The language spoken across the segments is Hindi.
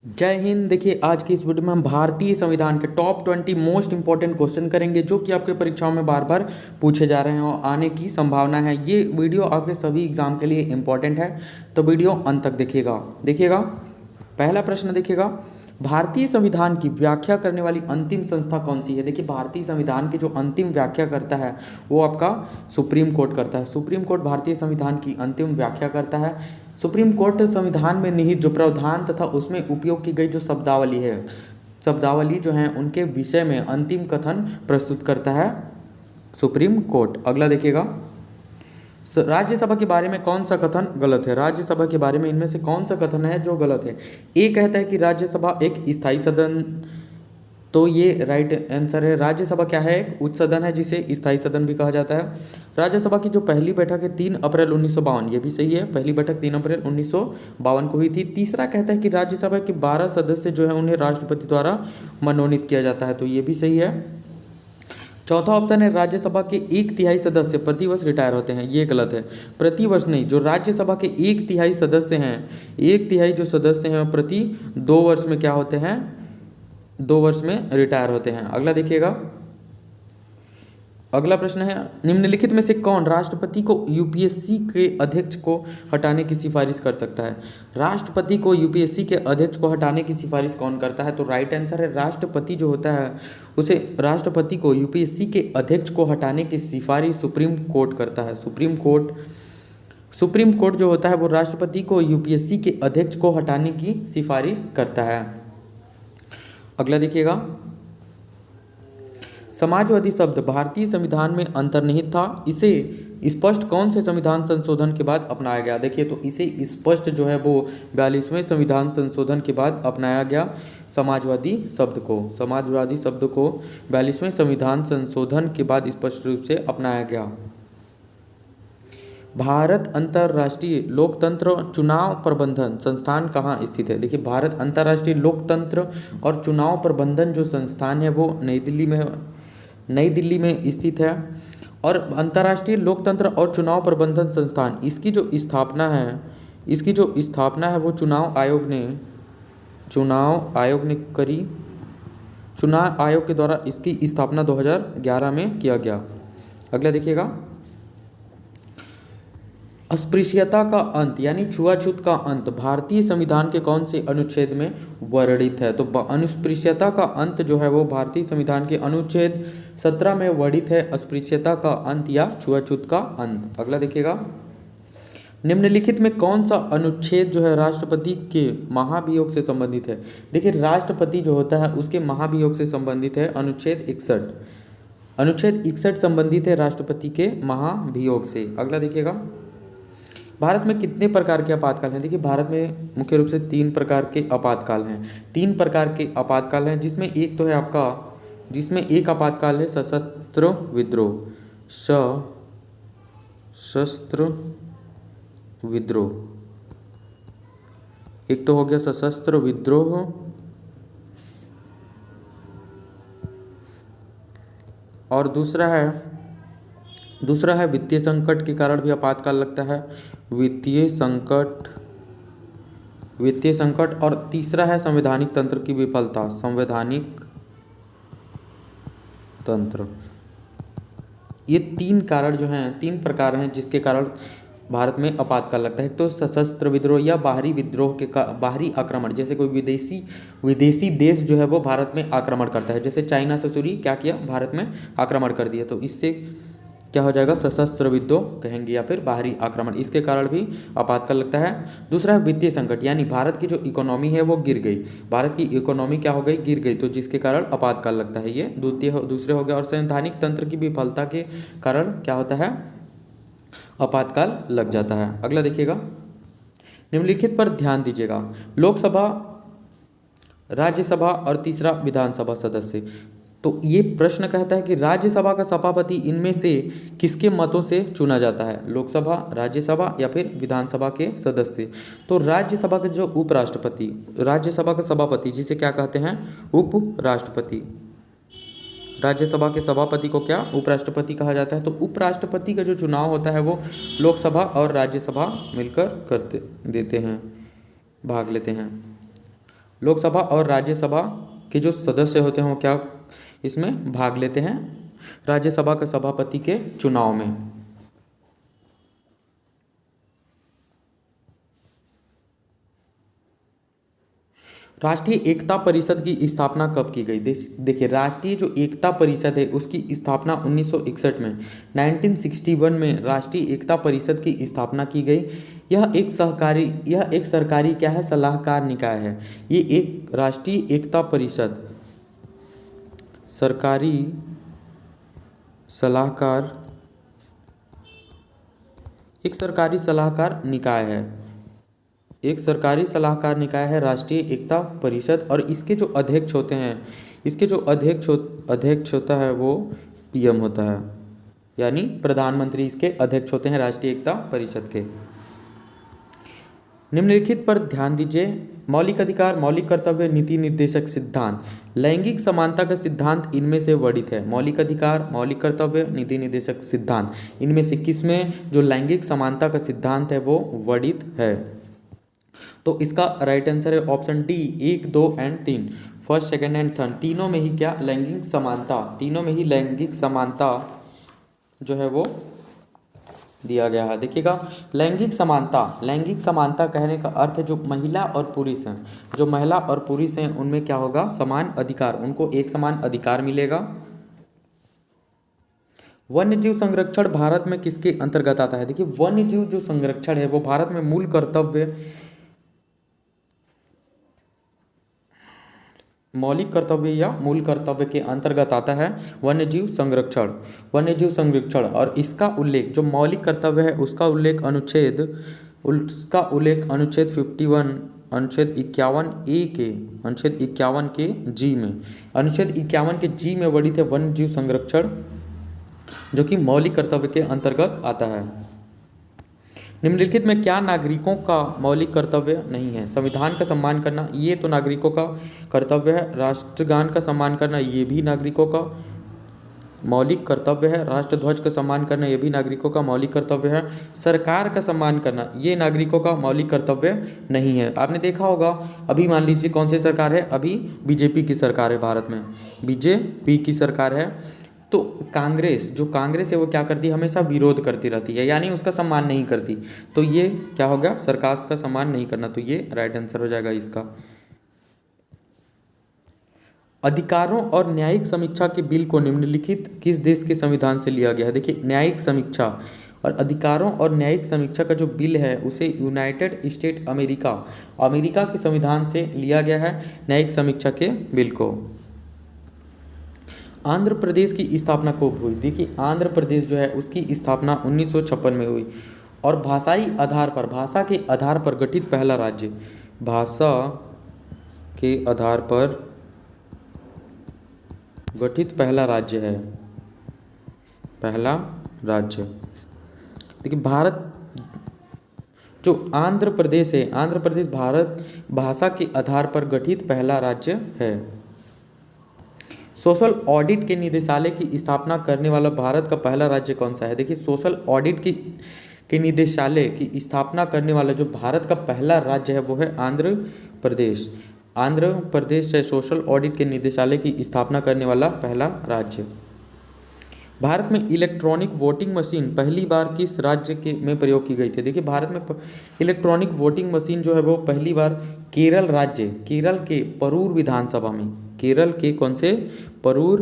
जय हिंद। देखिए, आज की इस वीडियो में हम भारतीय संविधान के टॉप 20 मोस्ट इंपॉर्टेंट क्वेश्चन करेंगे जो कि आपके परीक्षाओं में बार बार पूछे जा रहे हैं और आने की संभावना है। ये वीडियो आपके सभी एग्जाम के लिए इंपॉर्टेंट है, तो वीडियो अंत तक देखिएगा। पहला प्रश्न देखिएगा, भारतीय संविधान की व्याख्या करने वाली अंतिम संस्था कौन सी है। देखिए, भारतीय संविधान की जो अंतिम व्याख्या करता है वो आपका सुप्रीम कोर्ट करता है। सुप्रीम कोर्ट भारतीय संविधान की अंतिम व्याख्या करता है। सुप्रीम कोर्ट संविधान में निहित जो प्रावधान तथा उसमें उपयोग की गई जो शब्दावली जो है उनके विषय में अंतिम कथन प्रस्तुत करता है सुप्रीम कोर्ट। अगला देखिएगा, राज्यसभा के बारे में कौन सा कथन गलत है। राज्यसभा के बारे में इनमें से कौन सा कथन है जो गलत है। ए कहता है कि राज्यसभा एक स्थायी सदन, तो ये राइट आंसर है। राज्यसभा क्या है, एक उच्च सदन है जिसे स्थायी सदन भी कहा जाता है। राज्यसभा की जो पहली बैठक है 3 अप्रैल 1952, ये भी सही है, पहली बैठक 3 अप्रैल 1952 को हुई थी। तीसरा कहता है कि राज्यसभा के 12 सदस्य जो है उन्हें राष्ट्रपति द्वारा मनोनीत किया जाता है, तो ये भी सही है। चौथा ऑप्शन है राज्यसभा के 1/3 सदस्य प्रतिवर्ष रिटायर होते हैं, ये गलत है। प्रतिवर्ष नहीं, जो राज्यसभा के 1/3 सदस्य हैं, 1/3 जो सदस्य हैं प्रति 2 वर्ष में क्या होते हैं, 2 वर्ष में रिटायर होते हैं। अगला देखिएगा, अगला प्रश्न है, निम्नलिखित में से कौन राष्ट्रपति को यूपीएससी के अध्यक्ष को हटाने की सिफारिश कर सकता है। राष्ट्रपति को यूपीएससी के अध्यक्ष को हटाने की सिफारिश कौन करता है, तो राइट आंसर है राष्ट्रपति जो होता है उसे राष्ट्रपति को यूपीएससी के अध्यक्ष को हटाने की सिफारिश सुप्रीम कोर्ट करता है। सुप्रीम कोर्ट जो होता है वो राष्ट्रपति को यूपीएससी के अध्यक्ष को हटाने की सिफारिश करता है। अगला देखिएगा, समाजवादी शब्द भारतीय संविधान में अंतर्निहित था, इसे स्पष्ट कौन से संविधान संशोधन के बाद अपनाया गया। देखिए, तो इसे स्पष्ट जो है वो 42वें संविधान संशोधन के बाद अपनाया गया। समाजवादी शब्द को 42वें संविधान संशोधन के बाद स्पष्ट रूप से अपनाया गया। भारत अंतर्राष्ट्रीय लोकतंत्र चुनाव प्रबंधन संस्थान कहाँ स्थित है। देखिए, भारत अंतर्राष्ट्रीय लोकतंत्र और चुनाव प्रबंधन जो संस्थान है वो नई दिल्ली में स्थित है। और अंतर्राष्ट्रीय लोकतंत्र और चुनाव प्रबंधन संस्थान इसकी जो स्थापना है वो चुनाव आयोग के द्वारा इसकी स्थापना 2011 में किया गया। अगला देखिएगा, अस्पृश्यता का अंत यानी छुआछूत का अंत भारतीय संविधान के कौन से अनुच्छेद में वर्णित है। तो अस्पृश्यता का अंत जो है वो भारतीय संविधान के अनुच्छेद 17 में वर्णित है, अस्पृश्यता का अंत या छुआछूत का अंत। अगला देखिएगा, निम्नलिखित में कौन सा अनुच्छेद जो है राष्ट्रपति के महाभियोग से संबंधित है। देखिए, राष्ट्रपति जो होता है उसके महाभियोग से संबंधित है अनुच्छेद 61 संबंधित है राष्ट्रपति के महाभियोग से। अगला देखिएगा, भारत में कितने प्रकार के आपातकाल हैं। देखिए, भारत में मुख्य रूप से 3 प्रकार के आपातकाल हैं। जिसमें एक तो है जिसमें एक आपातकाल है सशस्त्र विद्रोह। एक तो हो गया सशस्त्र विद्रोह, और दूसरा है वित्तीय संकट के कारण भी आपातकाल लगता है, वित्तीय संकट। और तीसरा है संवैधानिक तंत्र की विफलता, संवैधानिक तंत्र। ये 3 प्रकार हैं जिसके कारण भारत में आपातकाल लगता है। तो सशस्त्र विद्रोह या बाहरी विद्रोह के बाहरी आक्रमण, जैसे कोई विदेशी देश जो है वो भारत में आक्रमण करता है, जैसे चाइना ससुरी क्या किया, भारत में आक्रमण कर दिया, तो इससे क्या हो जाएगा, सशस्त्र विद्रोह कहेंगे या फिर बाहरी आक्रमण, इसके कारण भी आपातकाल लगता है। दूसरा है वित्तीय संकट, यानी भारत की जो इकोनॉमी है वो गिर गई, भारत की इकोनॉमी क्या हो गई, गिर गई, तो जिसके कारण आपातकाल लगता है, ये दूसरे हो गए। और संवैधानिक तंत्र की विफलता के कारण क्या होता है, आपातकाल लग जाता है। अगला देखिएगा, निम्नलिखित पर ध्यान दीजिएगा, लोकसभा, राज्यसभा और तीसरा विधानसभा सदस्य। तो ये प्रश्न कहता है कि राज्यसभा का सभापति इनमें से किसके मतों से चुना जाता है, लोकसभा, राज्यसभा या फिर विधानसभा के सदस्य। तो राज्यसभा के जो उपराष्ट्रपति, राज्यसभा का सभापति जिसे क्या कहते हैं, उपराष्ट्रपति। राज्यसभा के सभापति को क्या, उपराष्ट्रपति कहा जाता है। तो उपराष्ट्रपति का जो चुनाव होता है वो लोकसभा और राज्यसभा मिलकर भाग लेते हैं। लोकसभा और राज्यसभा के जो सदस्य होते हैं वो क्या इसमें भाग लेते हैं, राज्यसभा के सभापति के चुनाव में। राष्ट्रीय एकता परिषद की स्थापना कब की गई? देखिए, राष्ट्रीय जो एकता परिषद है उसकी स्थापना 1961 में, 1961 में राष्ट्रीय एकता परिषद की स्थापना की गई। यह एक सरकारी क्या है, सलाहकार निकाय है। ये एक राष्ट्रीय एकता परिषद सरकारी सलाहकार, एक सरकारी सलाहकार निकाय है, एक सरकारी सलाहकार निकाय है राष्ट्रीय एकता परिषद। और इसके जो अध्यक्ष होते हैं, इसके जो अध्यक्ष होता है वो पीएम होता है, यानी प्रधानमंत्री इसके अध्यक्ष होते हैं राष्ट्रीय एकता परिषद के। निम्नलिखित पर ध्यान दीजिए। मौलिक अधिकार, मौलिक कर्तव्य, नीति निर्देशक सिद्धांत, लैंगिक समानता का सिद्धांत इनमें से वर्णित है। मौलिक अधिकार, मौलिक कर्तव्य, नीति निर्देशक सिद्धांत, इनमें से किसमें जो लैंगिक समानता का सिद्धांत है वो वर्णित है? तो इसका राइट आंसर है option D, 1, 2 and 3, first, second and third, तीनों में ही क्या लैंगिक समानता, तीनों में ही लैंगिक समानता जो है वो दिया गया है। देखिएगा, लैंगिक समानता कहने का अर्थ है जो महिला और पुरुष हैं, जो महिला और पुरुष हैं उनमें क्या होगा, समान अधिकार, उनको एक समान अधिकार मिलेगा। वन्य जीव संरक्षण भारत में किसके अंतर्गत आता है? देखिए, वन्य जीव जो संरक्षण है वो भारत में मूल कर्तव्य, मौलिक कर्तव्य या मूल कर्तव्य के अंतर्गत आता है वन्य जीव संरक्षण। और इसका उल्लेख जो मौलिक कर्तव्य है उसका उल्लेख अनुच्छेद 51, अनुच्छेद 51A के, अनुच्छेद 51 के जी में, अनुच्छेद 51 के जी में वर्णित है वन्य जीव संरक्षण, जो कि मौलिक कर्तव्य के अंतर्गत आता है। निम्नलिखित में क्या नागरिकों का मौलिक कर्तव्य नहीं है? संविधान का सम्मान करना, ये तो नागरिकों का कर्तव्य है। राष्ट्रगान का सम्मान करना, ये भी नागरिकों का मौलिक कर्तव्य है। राष्ट्रध्वज का सम्मान करना, ये भी नागरिकों का मौलिक कर्तव्य है। सरकार का सम्मान करना, ये नागरिकों का मौलिक कर्तव्य नहीं है। आपने देखा होगा, अभी मान लीजिए कौन सी सरकार है, अभी बीजेपी की सरकार है, भारत में बीजेपी की सरकार है, तो कांग्रेस है वो क्या करती है, हमेशा विरोध करती रहती है, यानी उसका सम्मान नहीं करती। तो ये क्या हो गया, सरकार का सम्मान नहीं करना, तो ये राइट आंसर हो जाएगा इसका। अधिकारों और न्यायिक समीक्षा के बिल को निम्नलिखित किस देश के संविधान से लिया गया है? देखिए, न्यायिक समीक्षा और अधिकारों और न्यायिक समीक्षा का जो बिल है उसे यूनाइटेड स्टेट अमेरिका के संविधान से लिया गया है, न्यायिक समीक्षा के बिल को। आंध्र प्रदेश की स्थापना कब हुई? देखिए, आंध्र प्रदेश जो है उसकी स्थापना 1956 में हुई और भाषा के आधार पर गठित पहला राज्य, भाषा के आधार पर गठित पहला राज्य है, पहला राज्य। देखिए, आंध्र प्रदेश है, आंध्र प्रदेश भारत भाषा के आधार पर गठित पहला राज्य है। सोशल ऑडिट के निदेशालय की स्थापना करने वाला भारत का पहला राज्य कौन सा है? देखिए, सोशल ऑडिट के निदेशालय की स्थापना करने वाला जो भारत का पहला राज्य है वो है आंध्र प्रदेश। आंध्र प्रदेश है सोशल ऑडिट के निदेशालय की स्थापना करने वाला पहला राज्य। भारत में इलेक्ट्रॉनिक वोटिंग मशीन पहली बार किस राज्य में प्रयोग की गई थी? देखिए, भारत में इलेक्ट्रॉनिक वोटिंग मशीन जो है वो पहली बार केरल के परूर विधानसभा में, केरल के कौन से, परूर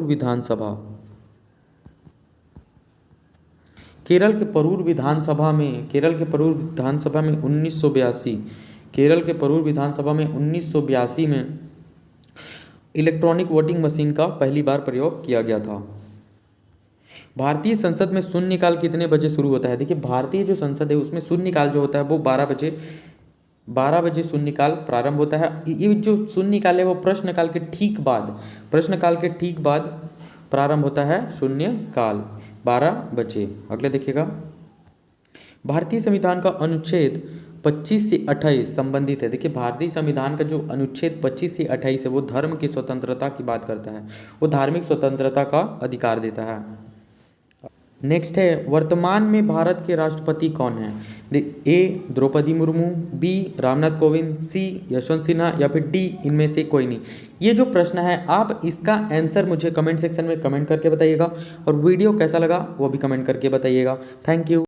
विधानसभा, केरल के परूर विधानसभा में 1982 में इलेक्ट्रॉनिक वोटिंग मशीन का पहली बार प्रयोग किया गया था। भारतीय संसद में शून्यकाल कितने बजे शुरू होता है? देखिए, भारतीय जो संसद है उसमें शून्यकाल जो होता है वो 12 बजे शून्यकाल प्रारंभ होता है। ये जो शून्यकाल है वो प्रश्नकाल के ठीक बाद प्रारंभ होता है शून्यकाल 12 बजे। अगले देखिएगा, भारतीय संविधान का अनुच्छेद 25 से 28 संबंधित है। देखिए, भारतीय संविधान का जो अनुच्छेद 25 से 28 है वो धर्म की स्वतंत्रता की बात करता है, वो धार्मिक स्वतंत्रता का अधिकार देता है। नेक्स्ट है, वर्तमान में भारत के राष्ट्रपति कौन है? ए द्रौपदी मुर्मू, बी रामनाथ कोविंद, सी यशवंत सिन्हा या फिर डी इनमें से कोई नहीं। ये जो प्रश्न है आप इसका आंसर मुझे कमेंट सेक्शन में कमेंट करके बताइएगा और वीडियो कैसा लगा वो भी कमेंट करके बताइएगा। Thank you.